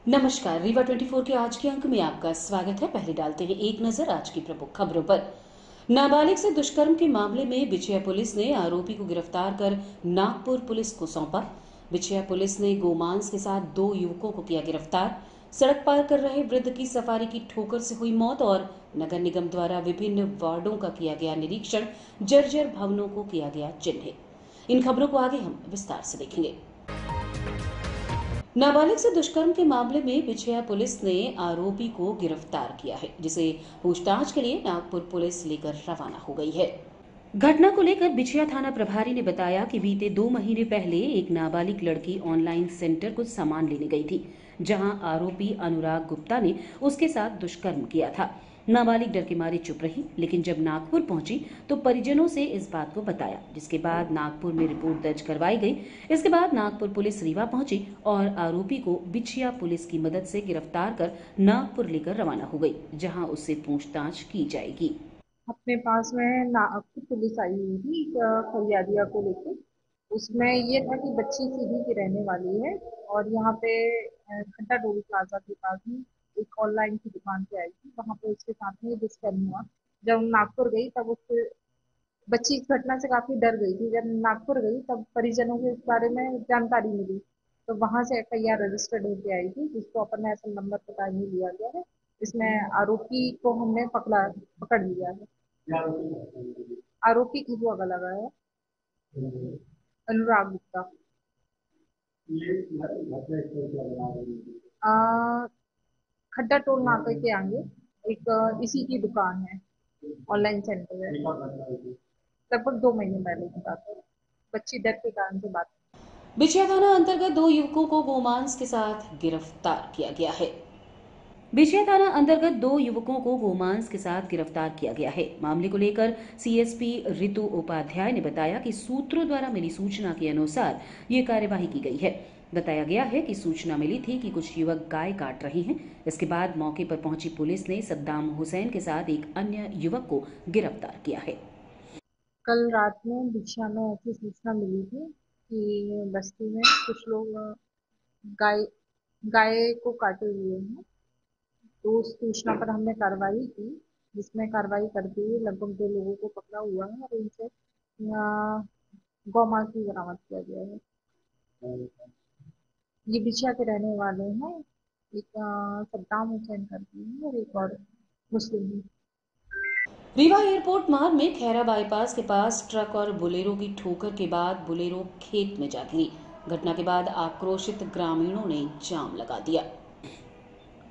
नमस्कार, रीवा 24 के आज के अंक में आपका स्वागत है। पहले डालते हैं एक नजर आज की प्रमुख खबरों पर। नाबालिग से दुष्कर्म के मामले में बिछिया पुलिस ने आरोपी को गिरफ्तार कर नागपुर पुलिस को सौंपा। बिछिया पुलिस ने गोमांस के साथ 2 युवकों को किया गिरफ्तार। सड़क पार कर रहे वृद्ध की सफारी की ठोकर से हुई मौत और नगर निगम द्वारा विभिन्न वार्डों का किया गया निरीक्षण, जर्जर भवनों को किया गया चिन्हित। इन खबरों को आगे हम विस्तार से देखेंगे। नाबालिग से दुष्कर्म के मामले में बिछिया पुलिस ने आरोपी को गिरफ्तार किया है, जिसे पूछताछ के लिए नागपुर पुलिस लेकर रवाना हो गई है। घटना को लेकर बिछिया थाना प्रभारी ने बताया कि बीते 2 महीने पहले एक नाबालिग लड़की ऑनलाइन सेंटर कुछ सामान लेने गई थी, जहां आरोपी अनुराग गुप्ता ने उसके साथ दुष्कर्म किया था। नाबालिग डर के मारे चुप रही, लेकिन जब नागपुर पहुंची तो परिजनों से इस बात को बताया, जिसके बाद नागपुर में रिपोर्ट दर्ज करवाई गई। इसके बाद नागपुर पुलिस रीवा पहुंची और आरोपी को बिछिया पुलिस की मदद से गिरफ्तार कर नागपुर लेकर रवाना हो गई, जहां उससे पूछताछ की जाएगी। अपने पास में नागपुर पुलिस आई हुई थी फरियादिया को लेके। उसमें ये था कि बच्ची सीधी की रहने वाली है और यहाँ पे घंटा टोल प्लाजा के पास में एक ऑनलाइन की दुकान पे आई थी। वहां पे उसके साथ में दुष्कर्म हुआ। जब नागपुर गई तब उससे बच्ची इस घटना से काफी डर गई थी। जब नागपुर गई तब परिजनों को इस बारे में जानकारी मिली, तो वहां से एफआईआर रजिस्टर्ड होकर आई थी, जिसको अपन ने एसएन नंबर पता नहीं लिया गया है। इसमें आरोपी को हमने पकड़ लिया है। आरोपी की जुआ लगा है अनुराग गुप्ता। आ, खड्डा टोल नाके के आगे एक इसी की दुकान है, ऑनलाइन सेंटर है। लगभग 2 महीने पहले की बात है। बच्ची डर के कारण से बात। बिछिया थाना अंतर्गत 2 युवकों को गोमांस के साथ गिरफ्तार किया गया है। बिछिया थाना अंतर्गत 2 युवकों को गोमांस के साथ गिरफ्तार किया गया है। मामले को लेकर सीएसपी ऋतु उपाध्याय ने बताया कि सूत्रों द्वारा मिली सूचना के अनुसार ये कार्यवाही की गई है। बताया गया है कि सूचना मिली थी कि कुछ युवक गाय काट रहे हैं। इसके बाद मौके पर पहुंची पुलिस ने सद्दाम हुसैन के साथ एक अन्य युवक को गिरफ्तार किया है। कल रात में दिशा में ऐसी सूचना मिली थी कि बस्ती में कुछ लोग गाय गाय को काटे हुए हैं। तो उस सूचना पर हमने कार्रवाई की, जिसमें कार्रवाई करते हुए लगभग 2 लोगों को पकड़ा हुआ है और उनसे गौ मांस भी बरामद किया गया है। ये बिछिया के रहने वाले हैं। एक सद्दाम हुसैन करके हैं और एक और मुस्लिम है। रीवा एयरपोर्ट मार्ग में खैरा बाईपास के पास ट्रक और बुलेरो की ठोकर के बाद बुलेरो खेत में जा गिरी। घटना के बाद आक्रोशित ग्रामीणों ने जाम लगा दिया।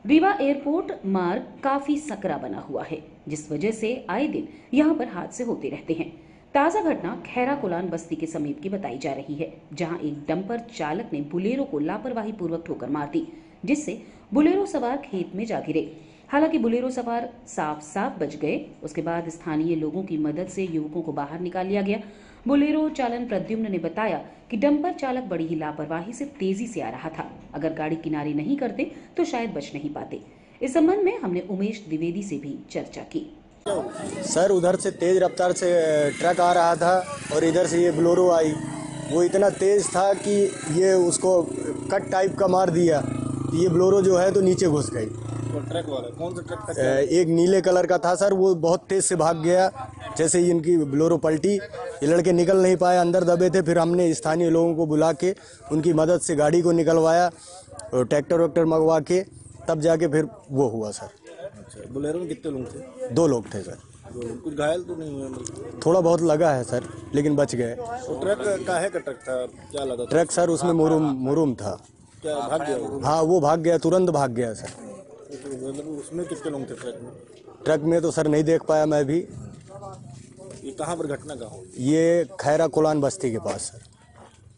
रीवा एयरपोर्ट मार्ग काफी सकरा बना हुआ है, जिस वजह से आए दिन यहाँ पर हादसे होते रहते हैं। ताजा घटना खैरा कुलान बस्ती के समीप की बताई जा रही है, जहां एक डंपर चालक ने बुलेरो को लापरवाही पूर्वक ठोकर मार दी, जिससे बुलेरो सवार खेत में जा गिरे। हालांकि बुलेरो सवार साफ साफ बच गए। उसके बाद स्थानीय लोगों की मदद से युवकों को बाहर निकाल लिया गया। बुलेरो चालन प्रद्युम्न ने बताया कि डंपर चालक बड़ी ही लापरवाही से तेजी से आ रहा था। अगर गाड़ी किनारे नहीं करते तो शायद बच नहीं पाते। इस संबंध में हमने उमेश द्विवेदी से भी चर्चा की। सर, उधर से तेज रफ्तार से ट्रक आ रहा था और इधर से ये बोलेरो आई। वो इतना तेज था कि ये उसको कट टाइप का मार दिया। ये बोलेरो जो है तो नीचे घुस गई। तो ट्रक वाला कौन सा ट्रक था? एक नीले कलर का था सर, वो बहुत तेज से भाग गया। जैसे ही इनकी बोलेरो पलटी, ये लड़के निकल नहीं पाए, अंदर दबे थे। फिर हमने स्थानीय लोगों को बुला के उनकी मदद से गाड़ी को निकलवाया और ट्रैक्टर वैक्टर मंगवा के तब जाके फिर वो हुआ सर। अच्छा, बोलेरो में कितने लोग थे? 2 लोग थे सर। 2 लोग। कुछ घायल तो नहीं हुए? थोड़ा बहुत लगा है सर, लेकिन बच गए। तो ट्रक काहे का ट्रक था? क्या लगा था? ट्रक सर उसमें मुरुम था। क्या भाग गया वो? हाँ, वो भाग गया, तुरंत भाग गया सर। तो मतलब उसमें कितने लोग थे ट्रक में? ट्रक में तो सर नहीं देख पाया मैं भी। ये कहाँ पर घटना कहाँ हुई? ये खैरा कुलान बस्ती के पास सर।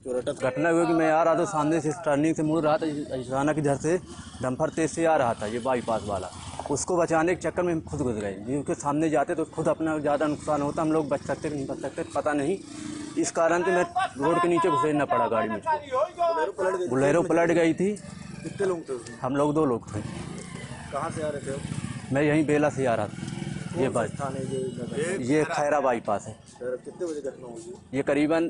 तो रटत घटना हुई कि मैं आ रहा था, सामने से टर्निंग से मुड़ रहा था, अचानक इधर से डंपर तेज से आ रहा था, ये बाईपास वाला। उसको बचाने के चक्कर में हम खुद घुस गए। जिनके सामने जाते तो खुद अपना ज़्यादा नुकसान होता, हम लोग बच सकते नहीं बच सकते पता नहीं। इस कारण से मैं रोड के नीचे घुसेड़ना पड़ा गाड़ी में। बुलेरो पलट गई थी। कितने लोग थे उसमें? हम लोग 2 लोग थे। कहाँ से आ रहे थे? मैं यहीं बेला से आ रहा था। ये बात थाने जो ये खैरा बाईपास है। कितने बजे घटना हुई? ये करीबन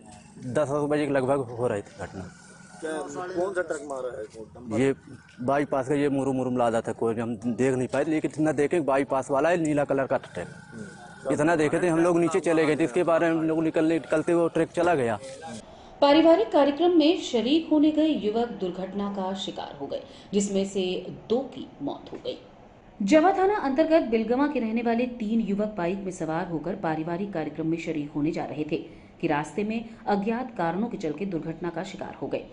10 बजे के लगभग हो रही थी घटना। कौन सा ट्रक मारा है? ये बाईपास का ये मुरुम लादा था, कोई हम देख नहीं पाए, लेकिन इतना देखे बाईपास वाला है नीला कलर का ट्रक, इतना देखे थे हम लोग नीचे चले गए थे। इसके बारे में हम लोग निकलते वो ट्रक चला गया। पारिवारिक कार्यक्रम में शरीक होने गए युवक दुर्घटना का शिकार हो गए, जिसमें से 2 की मौत हो गई। जवा थाना अंतर्गत बिलगवा के रहने वाले 3 युवक बाइक में सवार होकर पारिवारिक कार्यक्रम में शरीक होने जा रहे थे कि रास्ते में अज्ञात कारणों के चलते दुर्घटना का शिकार हो गए।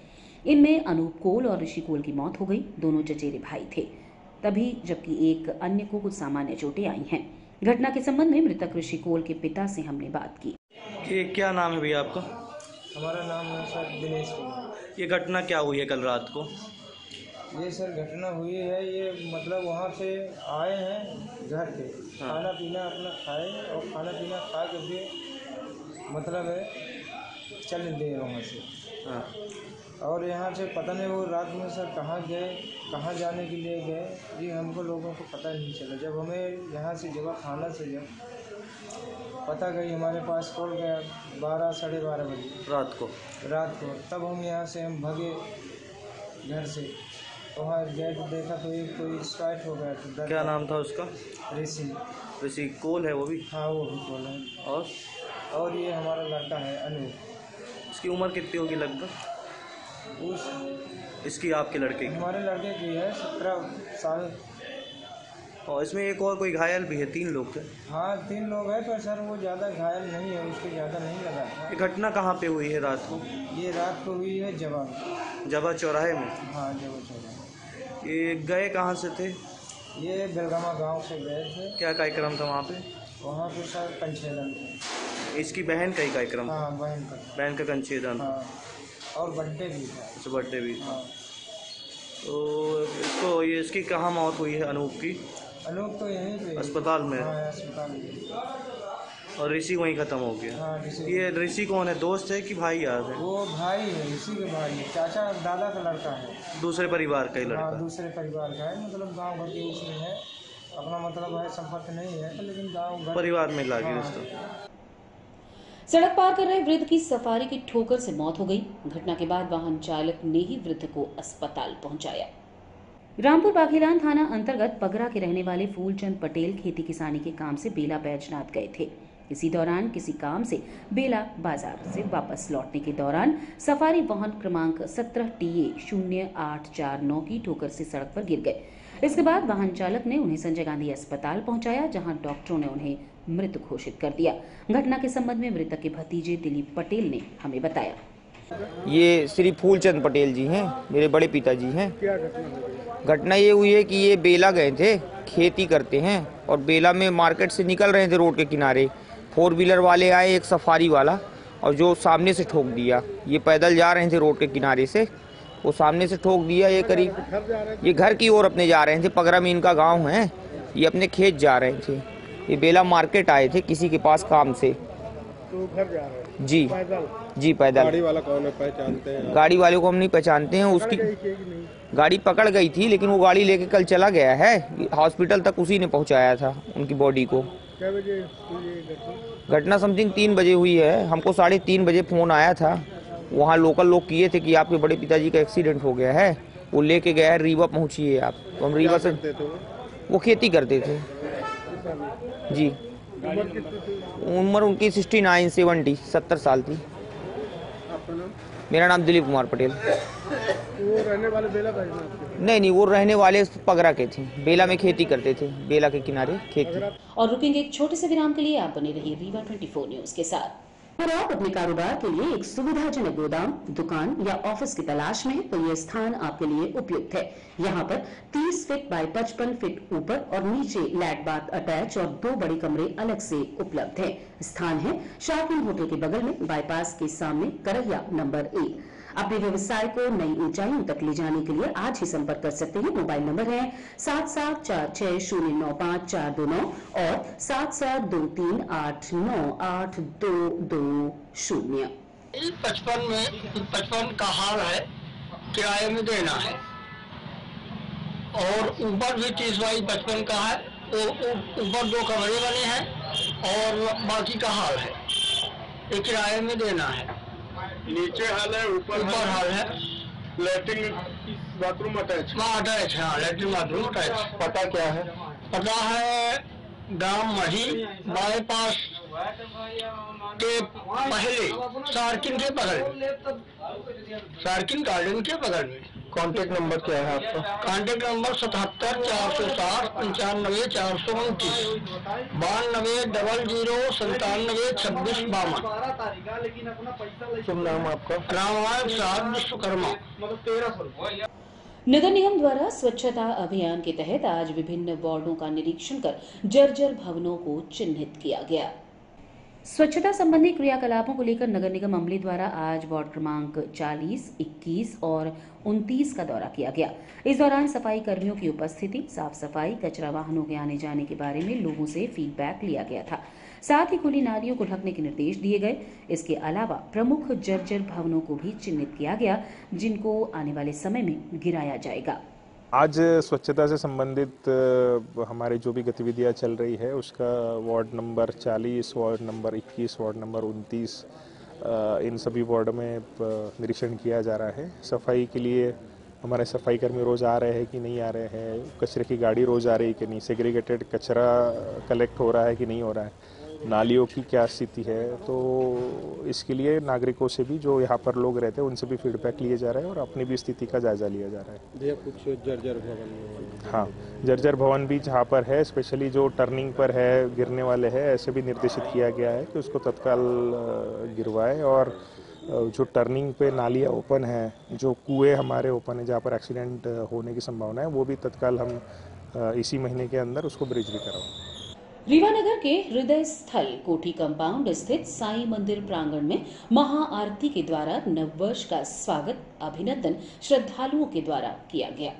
इनमें अनूप कोल और ऋषि कोल की मौत हो गई। दोनों चचेरे भाई थे, तभी जबकि एक अन्य को कुछ सामान्य चोटें आई हैं। घटना के संबंध में मृतक ऋषि कोल के पिता से हमने बात की। ये क्या नाम है भैया आपका? हमारा नाम है सर दिनेश कुमार। ये घटना क्या हुई है कल रात को? ये सर घटना हुई है, ये मतलब वहाँ से आए हैं घर पे, खाना पीना अपना खाए और खाना पीना खा के फिर मतलब है चल दिए वहाँ से। हाँ। और यहाँ से पता नहीं वो रात में सर कहाँ गए, कहाँ जाने के लिए गए, ये हमको लोगों को पता नहीं चला। जब हमें यहाँ से जब थाना से जब पता गई हमारे पास कॉल गया 12 साढ़े 12 बजे रात को, तब हम यहाँ से हम भागे घर से। तो वहाँ गए तो देखा तो एक कोई स्टार्ट हो गया था। क्या नाम था उसका? ऋषि कोल है वो भी? हाँ वो भी कोल है। और ये हमारा लड़का है अनूप। इसकी उम्र कितनी होगी लगभग? इसकी आपके लड़के की? हमारे लड़के की है 17 साल। और इसमें एक और कोई घायल भी है? 3 लोग थे? हाँ 3 लोग हैं, पर सर वो ज़्यादा घायल नहीं है, उसको ज़्यादा नहीं लगा है। ये घटना कहाँ पे हुई है रात को? ये रात को हुई है जवा चौराहे में? हाँ जवा चौराहे। ये गए कहाँ से थे? ये बेलगामा गांव से गए थे। क्या कार्यक्रम था वहाँ पे? वहाँ पे सर कंछेदन था। इसकी बहन का ही कार्यक्रम? हाँ बहन का कंछेदन। हाँ, और बर्थडे भी था। अच्छा, बर्थडे भी था। हाँ। तो इसको ये इसकी कहाँ मौत हुई है अनूप की? अनूप तो यहीं पे अस्पताल में? हाँ अस्पताल में। और ऋषि वहीं खत्म हो गया? हाँ ऋषि। ये ऋषि कौन है, दोस्त है कि भाई यार है? वो भाई है, ऋषि के भाई है, चाचा दादा का लड़का है। दूसरे परिवार का ही लड़का? हाँ दूसरे परिवार का है, मतलब गांव भर के उसमें है, अपना मतलब है संपर्क नहीं है, लेकिन गांव घर परिवार में लागी रिश्ता। सड़क पार कर रहे वृद्ध की सफारी की ठोकर से मौत हो गई। घटना के बाद वाहन चालक ने ही वृद्ध को अस्पताल पहुंचाया। रामपुर बाघेलान थाना अंतर्गत पगरा के रहने वाले फूलचंद पटेल खेती किसानी के काम से बेला बैजनाथ गए थे। इसी दौरान किसी काम से बेला बाजार से वापस लौटने के दौरान सफारी वाहन क्रमांक 17 TA 0849 की ठोकर से सड़क पर गिर गए। इसके बाद वाहन चालक ने उन्हें संजय गांधी अस्पताल पहुंचाया, जहां डॉक्टरों ने उन्हें मृत घोषित कर दिया। घटना के संबंध में मृतक के भतीजे दिलीप पटेल ने हमें बताया। ये श्री फूलचंद पटेल जी हैं, मेरे बड़े पिताजी हैं। क्या घटना ये हुई है कि ये बेला गए थे, खेती करते हैं, और बेला में मार्केट से निकल रहे थे रोड के किनारे, 4 व्हीलर वाले आए, एक सफारी वाला, और जो सामने से ठोक दिया। ये पैदल जा रहे थे रोड के किनारे से, वो सामने से ठोक दिया। ये करीब ये घर की ओर अपने जा रहे थे, पगरा में इनका गाँव है, ये अपने खेत जा रहे थे। ये बेला मार्केट आए थे किसी के पास काम से। तो घर जा रहे हैं? जी पैदल। गाड़ी वाला कौन है, पहचानते हैं? गाड़ी वाले को हम नहीं पहचानते हैं। उसकी गाड़ी पकड़ गई थी, लेकिन वो गाड़ी लेके कल चला गया है, हॉस्पिटल तक उसी ने पहुंचाया था उनकी बॉडी को। क्या बजे घटना समथिंग 3 बजे हुई है। हमको 3:30 बजे फोन आया था, वहाँ लोकल लोग किए थे कि आपके बड़े पिताजी का एक्सीडेंट हो गया है, वो लेके गया है, रीवा पहुँचिए आप। तो हम रीवा से, वो खेती करते थे जी। उम्र उनकी 69 70 70 साल थी। मेरा नाम दिलीप कुमार पटेल। वो रहने वाले बेला बैजनाथ? नहीं, वो रहने वाले पगरा के थे, बेला में खेती करते थे, बेला के किनारे खेती। और रुकेंगे एक छोटे से विराम के लिए। आप बने रहिए रीवा 24 न्यूज के साथ। अगर आप अपने कारोबार के लिए एक सुविधाजनक गोदाम, दुकान या ऑफिस की तलाश में, तो ये स्थान आपके लिए उपयुक्त है। यहाँ पर 30 फीट बाय 55 फीट ऊपर और नीचे लैट बाथ अटैच और 2 बड़े कमरे अलग से उपलब्ध है। स्थान है शार्किन होटल के बगल में, बाईपास के सामने, करहिया नंबर 1। अपने व्यवसाय को नई ऊंचाइयों तक ले जाने के लिए आज ही संपर्क कर सकते हैं। मोबाइल नंबर है 7746095429 और 7723898220। 55 का हाल है, किराए में देना है, और ऊपर भी 30 बाई 55 का है। तो ऊपर 2 कमरे बने हैं और बाकी का हाल है, ये किराए में देना है। नीचे हाल है, ऊपर हाल है। Latrine bathroom attach? अटैच, हाँ, लैट्रिन बाथरूम अटैच। पता क्या है? पता है ग्राम मढ़ी बाईपास के पहले सार्किन के बगल में, सार्किन गार्डन के बगल में। कांटेक्ट नंबर क्या है आपका? Contact number 77 460 95 429 92 00 97 26 52। शुभ नाम आपका? नाम है साहब विश्वकर्मा। नगर निगम द्वारा स्वच्छता अभियान के तहत आज विभिन्न वार्डों का निरीक्षण कर जर्जर भवनों को चिन्हित किया गया। स्वच्छता संबंधी क्रियाकलापों को लेकर नगर निगम अमले द्वारा आज वार्ड क्रमांक 40, 21 और 29 का दौरा किया गया। इस दौरान सफाई कर्मियों की उपस्थिति, साफ सफाई, कचरा वाहनों के आने जाने के बारे में लोगों से फीडबैक लिया गया था। साथ ही खुली नालियों को ढकने के निर्देश दिए गए। इसके अलावा प्रमुख जर्जर भवनों को भी चिन्हित किया गया, जिनको आने वाले समय में गिराया जाएगा। आज स्वच्छता से संबंधित हमारी जो भी गतिविधियां चल रही है उसका ward number 40, ward number 21, ward number 29 इन सभी वार्ड में निरीक्षण किया जा रहा है। सफाई के लिए हमारे सफाई कर्मी रोज़ आ रहे हैं कि नहीं आ रहे हैं, कचरे की गाड़ी रोज़ आ रही है कि नहीं, सेग्रीगेटेड कचरा कलेक्ट हो रहा है कि नहीं हो रहा है, नालियों की क्या स्थिति है। तो इसके लिए नागरिकों से भी जो यहाँ पर लोग रहते हैं उनसे भी फीडबैक लिए जा रहे हैं और अपनी भी स्थिति का जायजा लिया जा रहा है। भैया कुछ जर्जर भवन? हाँ, जर्जर भवन भी जहाँ पर है, स्पेशली जो टर्निंग पर है, गिरने वाले हैं, ऐसे भी निर्देशित किया गया है कि उसको तत्काल गिरवाए। और जो टर्निंग पे नालियाँ ओपन है, जो कुएँ हमारे ओपन है जहाँ पर एक्सीडेंट होने की संभावना है, वो भी तत्काल हम इसी महीने के अंदर उसको ब्रिज भी कराएं। रीवानगर के हृदय स्थल कोठी कंपाउंड स्थित साईं मंदिर प्रांगण में महाआरती के द्वारा नववर्ष का स्वागत अभिनंदन श्रद्धालुओं के द्वारा किया गया।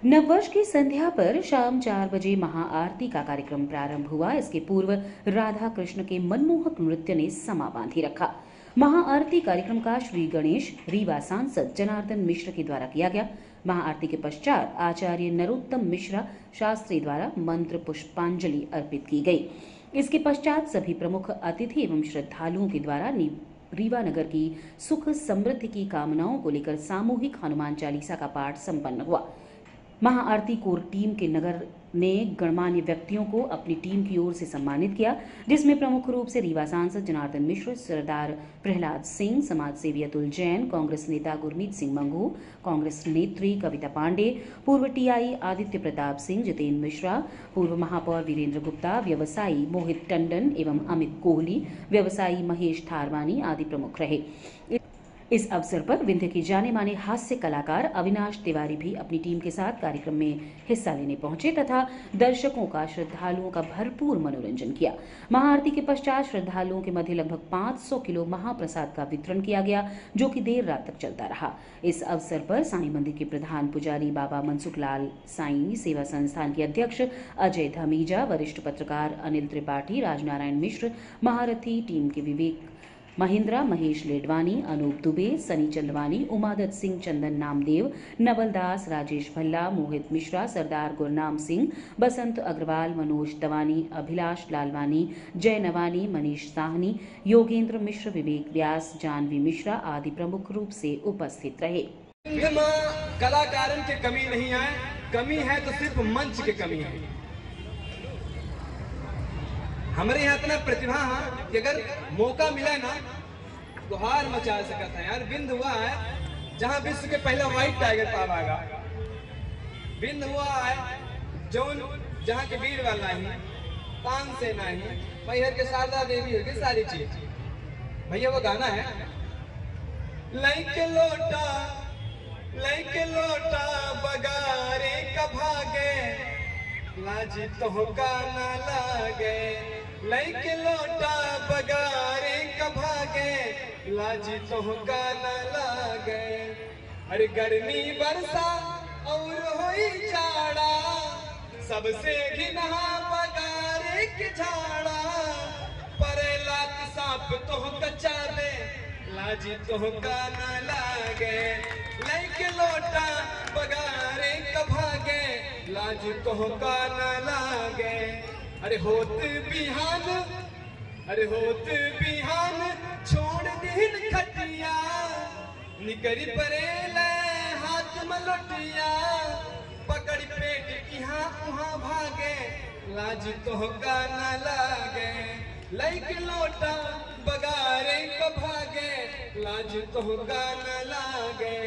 नववर्ष की संध्या पर शाम 4 बजे महाआरती का कार्यक्रम प्रारंभ हुआ। इसके पूर्व राधा कृष्ण के मनमोहक नृत्य ने समा बांधी रखा। महाआरती कार्यक्रम का श्री गणेश रीवा सांसद जनार्दन मिश्र के द्वारा किया गया। महाआरती के पश्चात आचार्य नरोत्तम मिश्रा शास्त्री द्वारा मंत्र पुष्पांजलि अर्पित की गई। इसके पश्चात सभी प्रमुख अतिथि एवं श्रद्धालुओं के द्वारा रीवा नगर की सुख समृद्धि की कामनाओं को लेकर सामूहिक हनुमान चालीसा का पाठ संपन्न हुआ। महाआरती कोर टीम के नगर ने गणमान्य व्यक्तियों को अपनी टीम की ओर से सम्मानित किया, जिसमें प्रमुख रूप से रीवा सांसद जनार्दन मिश्र, सरदार प्रहलाद सिंह, समाज सेवी अतुल जैन, कांग्रेस नेता गुरमीत सिंह मंगू, कांग्रेस नेत्री कविता पांडे, पूर्व टीआई आदित्य प्रताप सिंह, जितेंद्र मिश्रा, पूर्व महापौर वीरेंद्र गुप्ता, व्यवसायी मोहित टंडन एवं अमित कोहली, व्यवसायी महेश थारवानी आदि प्रमुख रहे। इस अवसर पर विंध्य के जाने माने हास्य कलाकार अविनाश तिवारी भी अपनी टीम के साथ कार्यक्रम में हिस्सा लेने पहुंचे तथा दर्शकों का, श्रद्धालुओं का भरपूर मनोरंजन किया। महाआरती के पश्चात श्रद्धालुओं के मध्य लगभग 500 किलो महाप्रसाद का वितरण किया गया, जो कि देर रात तक चलता रहा। इस अवसर पर साईं मंदिर के प्रधान पुजारी बाबा मनसुख लाल साईं सेवा संस्थान के अध्यक्ष अजय धमीजा, वरिष्ठ पत्रकार अनिल त्रिपाठी, राजनारायण मिश्र, महारथी टीम के विवेक महिंद्रा, महेश लेडवानी, अनूप दुबे, सनी चंदवानी, उमादत सिंह, चंदन नामदेव, नवल दास, राजेश भल्ला, मोहित मिश्रा, सरदार गुरनाम सिंह, बसंत अग्रवाल, मनोज दवानी, अभिलाष लालवानी, जय नवानी, मनीष साहनी, योगेंद्र मिश्र, विवेक व्यास, जानवी मिश्रा आदि प्रमुख रूप से उपस्थित रहे। कलाकारों की कमी नहीं है, कमी है तो सिर्फ मंच की कमी है। हमारे यहाँ इतना प्रतिभा है कि अगर मौका मिले ना तो हार मचा सकता है। यार बिंद हुआ है जहाँ विश्व के पहले व्हाइट टाइगर पावागा, बिंद हुआ है जौन जहाँ के वीर वाला ही तान से नहीं मैहर के शारदा देवी होगी सारी चीज। भैया वो गाना है लैके लोटा बगारे का भागे लाजी तो का ना लागे, लैके लोटा बगारे का भागे लाजी तो का ना लागे। अरे गर्मी बरसा और होई जाड़ा सबसे घिनहा बगारे की झाड़ा, परेला सांप तो कच्चा ले लाजी तो का ना लागे, लैके लोटा बगारे का भागे लाजी तो का ना लागे। अरे होत बिहान छोड़ दिन खटिया निकरी परे ले हम लुटिया पकड़ पेट यहाँ वहाँ भागे लाज तो का न लागे लाइक लोटा बगारे को भागे लाज तो का न लागे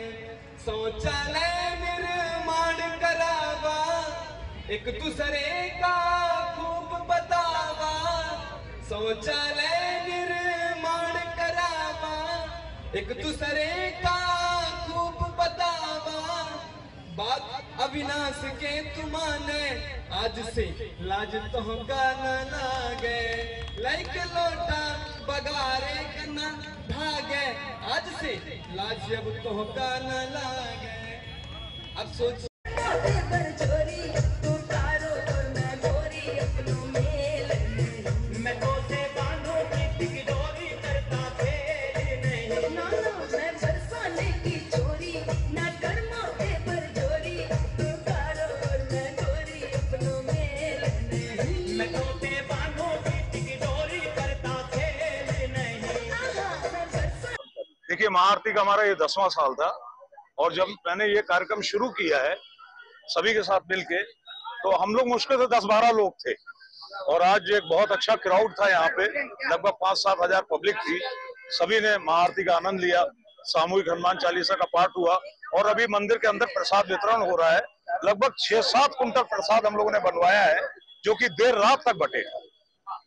शौचालय निर्माण करावा एक दूसरे का खूब बतावा शौचालय निर्माण करावा एक दूसरे का खूब बतावा बात अविनाश के तुमाने आज से लाज तो का न लागे लाइक लोटा बगारे करना भागे आज से लाज अब तो का न लागे अब सोच देखिए, महाआरती का हमारा ये 10वां साल था और जब मैंने ये कार्यक्रम शुरू किया है सभी के साथ मिलके तो हम लोग मुश्किल से 10-12 लोग थे और आज एक बहुत अच्छा क्राउड था। यहाँ पे लगभग 5-7 हजार पब्लिक थी। सभी ने महाआरती का आनंद लिया, सामूहिक हनुमान चालीसा का पाठ हुआ और अभी मंदिर के अंदर प्रसाद वितरण हो रहा है। लगभग 6-7 कुंटल प्रसाद हम लोगों ने बनवाया है जो कि देर रात तक बटेगा।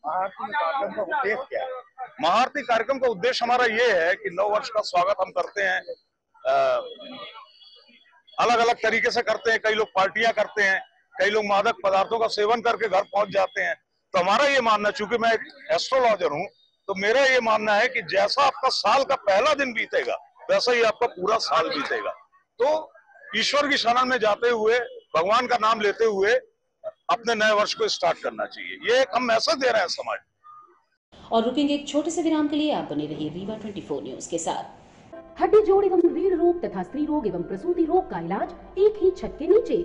महाआरती कार्यक्रम का उद्देश्य क्या है? महाआरती कार्यक्रम का उद्देश्य हमारा ये है कि नव वर्ष का स्वागत हम करते हैं, अलग अलग तरीके से करते हैं। कई लोग पार्टियां करते हैं, कई लोग मादक पदार्थों का सेवन करके घर पहुंच जाते हैं। तो हमारा ये मानना, चूंकि मैं एक एस्ट्रोलॉजर हूं, तो मेरा ये मानना है कि जैसा आपका साल का पहला दिन बीतेगा वैसा ही आपका पूरा साल बीतेगा। तो ईश्वर की शरण में जाते हुए, भगवान का नाम लेते हुए अपने नए वर्ष को स्टार्ट करना चाहिए। ये एक हम मैसेज दे रहे हैं समाज। और रुकेंगे एक छोटे से विराम के लिए। आप बने रहिए रीवा 24 न्यूज के साथ। हड्डी जोड़ एवं रीढ़ रोग तथा स्त्री रोग एवं प्रसूति रोग का इलाज एक ही छत के नीचे।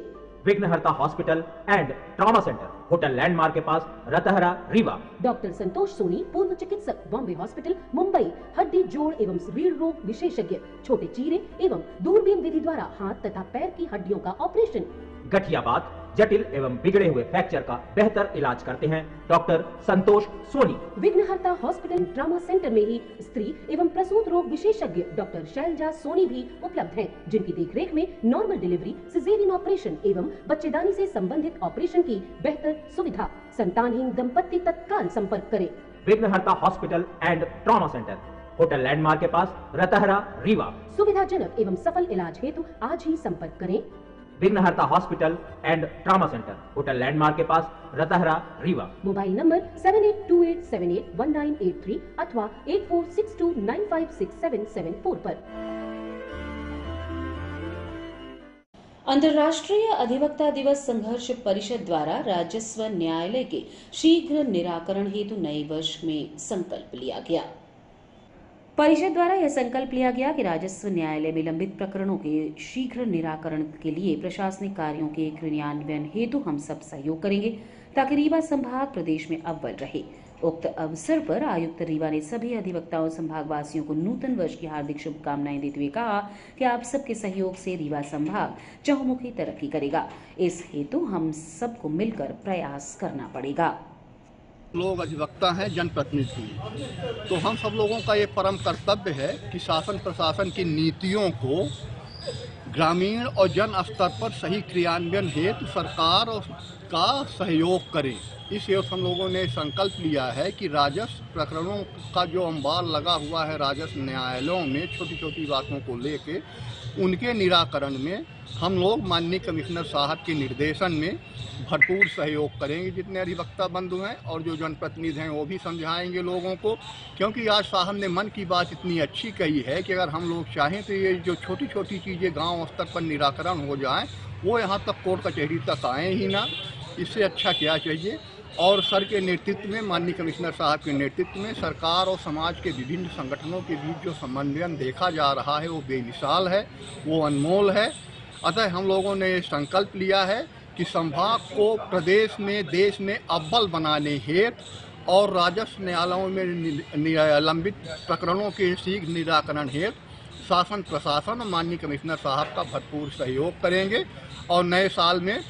विघ्नहर्ता hospital and trauma centre, hotel landmark के पास, रतहरा, रीवा। डॉक्टर संतोष सोनी, पूर्व चिकित्सक, बॉम्बे हॉस्पिटल, मुंबई। हड्डी जोड़ एवं रीढ़ रोग विशेषज्ञ, छोटे चीरे एवं दूरबीन विधि द्वारा हाथ तथा पैर की हड्डियों का ऑपरेशन। गठियाबात, जटिल एवं बिगड़े हुए फ्रैक्चर का बेहतर इलाज करते हैं डॉक्टर संतोष सोनी। विघ्नहर्ता हॉस्पिटल ट्रॉमा सेंटर में ही स्त्री एवं प्रसूत रोग विशेषज्ञ डॉक्टर शैलजा सोनी भी उपलब्ध हैं, जिनकी देखरेख में नॉर्मल डिलीवरी, सिजेरियन ऑपरेशन एवं बच्चेदानी से संबंधित ऑपरेशन की बेहतर सुविधा। संतानहीन दंपत्ति तत्काल संपर्क करें। विघ्नहर्ता hospital and trauma centre, hotel landmark के पास, रतहरा, रीवा। सुविधाजनक एवं सफल इलाज हेतु आज ही संपर्क करें। विघ्नहर्ता hospital and trauma centre, hotel landmark के पास, रतहरा, रीवा। मोबाइल नंबर 7828781983 अथवा 8462956774 पर। अंतर्राष्ट्रीय अधिवक्ता दिवस संघर्ष परिषद द्वारा राजस्व न्यायालय के शीघ्र निराकरण हेतु नए वर्ष में संकल्प लिया गया। परिषद द्वारा यह संकल्प लिया गया कि राजस्व न्यायालय में लंबित प्रकरणों के शीघ्र निराकरण के लिए प्रशासनिक कार्यों के क्रियान्वयन हेतु हम सब सहयोग करेंगे ताकि रीवा संभाग प्रदेश में अव्वल रहे। उक्त अवसर पर आयुक्त रीवा ने सभी अधिवक्ताओं संभागवासियों को नूतन वर्ष की हार्दिक शुभकामनाएं देते हुए कहा कि आप सबके सहयोग से रीवा संभाग चहुमुखी तरक्की करेगा। इस हेतु हम सबको मिलकर प्रयास करना पड़ेगा। लोग अधिवक्ता हैं, जनप्रतिनिधि, तो हम सब लोगों का ये परम कर्तव्य है कि शासन प्रशासन की नीतियों को ग्रामीण और जन स्तर पर सही क्रियान्वयन हेतु सरकार का सहयोग करें। इस हेतु हम लोगों ने संकल्प लिया है कि राजस्व प्रकरणों का जो अंबार लगा हुआ है राजस्व न्यायालयों में छोटी छोटी बातों को लेके, उनके निराकरण में हम लोग माननीय कमिश्नर साहब के निर्देशन में भरपूर सहयोग करेंगे। जितने अधिवक्ता बंधु हैं और जो जनप्रतिनिधि हैं वो भी समझाएंगे लोगों को, क्योंकि आज साहब ने मन की बात इतनी अच्छी कही है कि अगर हम लोग चाहें तो ये जो छोटी छोटी चीज़ें गांव स्तर पर निराकरण हो जाएं, वो यहाँ तक कोर्ट कचहरी तक आए ही ना। इससे अच्छा क्या चाहिए। और सर के नेतृत्व में, माननीय कमिश्नर साहब के नेतृत्व में सरकार और समाज के विभिन्न संगठनों के बीच जो समन्वयन देखा जा रहा है वो बेमिसाल है, वो अनमोल है। अतः हम लोगों ने ये संकल्प लिया है कि संभाग को प्रदेश में, देश में अव्वल बनाने हेतु और राजस्व न्यायालयों में लंबित प्रकरणों के शीघ्र निराकरण हेतु शासन प्रशासन और माननीय कमिश्नर साहब का भरपूर सहयोग करेंगे और नए साल में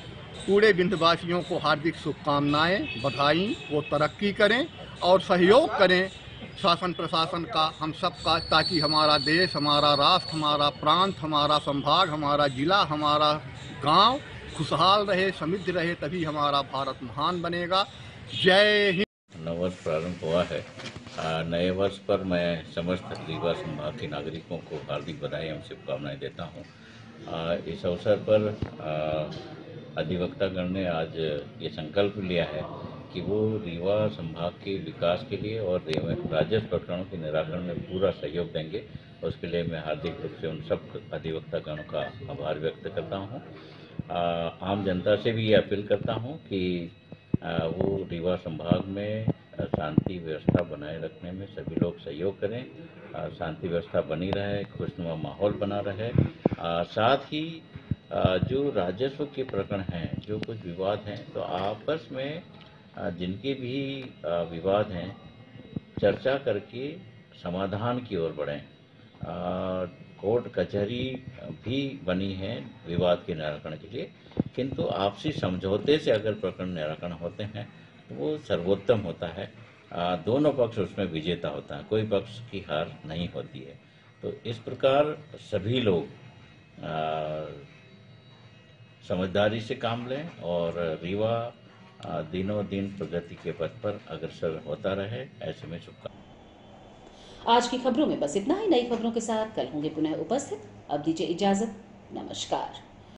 पूरे विंध्यवासियों को हार्दिक शुभकामनाएं, बधाई, वो तरक्की करें और सहयोग करें शासन प्रशासन का, हम सब का, ताकि हमारा देश, हमारा राष्ट्र, हमारा प्रांत, हमारा संभाग, हमारा जिला, हमारा गांव खुशहाल रहे, समृद्ध रहे, तभी हमारा भारत महान बनेगा। जय हिंद। नववर्ष प्रारंभ हुआ है। नए वर्ष पर मैं समस्त रीवा संभाग के नागरिकों को हार्दिक बधाई एवं शुभकामनाएं देता हूं। इस अवसर पर अधिवक्तागण ने आज ये संकल्प लिया है कि वो रीवा संभाग के विकास के लिए और राजस्व प्रकरणों के निराकरण में पूरा सहयोग देंगे। उसके लिए मैं हार्दिक रूप से उन सब अधिवक्तागणों का आभार व्यक्त करता हूँ। आम जनता से भी ये अपील करता हूँ कि वो रीवा संभाग में शांति व्यवस्था बनाए रखने में सभी लोग सहयोग करें, शांति व्यवस्था बनी रहे, खुशनुमा माहौल बना रहे। साथ ही जो राजस्व के प्रकरण हैं, जो कुछ विवाद हैं, तो आपस में जिनके भी विवाद हैं चर्चा करके समाधान की ओर बढ़ें। कोर्ट कचहरी भी बनी है विवाद के निराकरण के लिए, किंतु आपसी समझौते से अगर प्रकरण निराकरण होते हैं तो वो सर्वोत्तम होता है। दोनों पक्ष उसमें विजेता होता है, कोई पक्ष की हार नहीं होती है। तो इस प्रकार सभी लोग समझदारी से काम लें और रीवा दिनों दिन प्रगति के पथ पर अग्रसर होता रहे, ऐसे में शुभकामनाएं। आज की खबरों में बस इतना ही। नई खबरों के साथ कल होंगे पुनः उपस्थित। अब दीजिए इजाजत। नमस्कार।